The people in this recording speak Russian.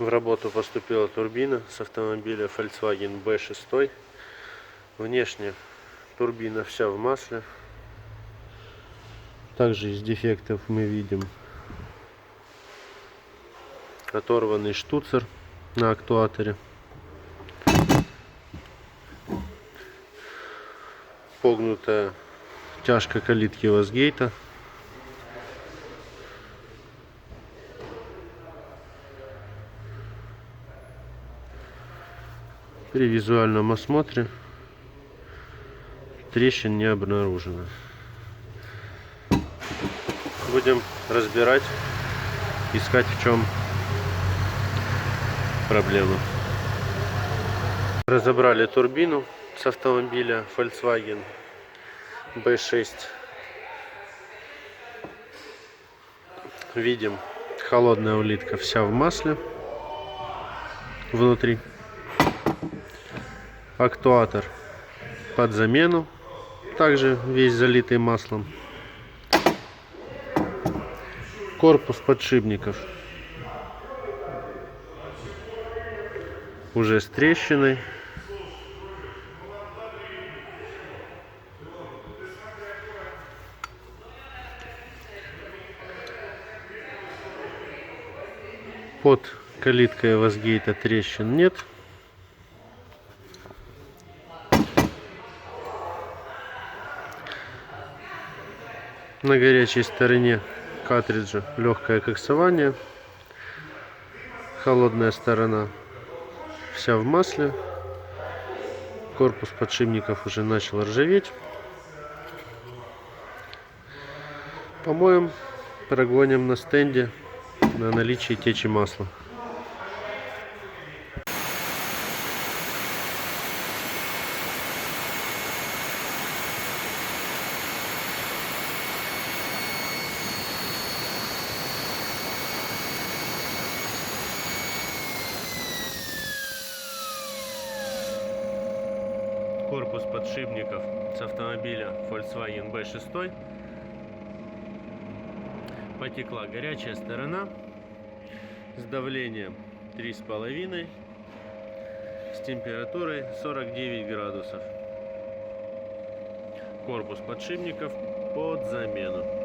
В работу поступила турбина с автомобиля Volkswagen B6. Внешне турбина вся в масле. Также из дефектов мы видим оторванный штуцер на актуаторе, погнутая тяжка калитки Вазгейта, при визуальном осмотре трещин не обнаружено. Будем разбирать, искать, в чем проблема. Разобрали турбину с автомобиля Volkswagen B6. Видим, холодная улитка вся в масле внутри. Актуатор под замену, также весь залитый маслом. Корпус подшипников уже с трещиной. Под калиткой Вазгейта трещин нет. На горячей стороне картриджа легкое коксование. Холодная сторона вся в масле. Корпус подшипников уже начал ржаветь. Помоем, прогоним на стенде на наличие течи масла. Корпус подшипников с автомобиля Volkswagen B6. Потекла горячая сторона с давлением 3,5, с температурой 49 градусов. Корпус подшипников под замену.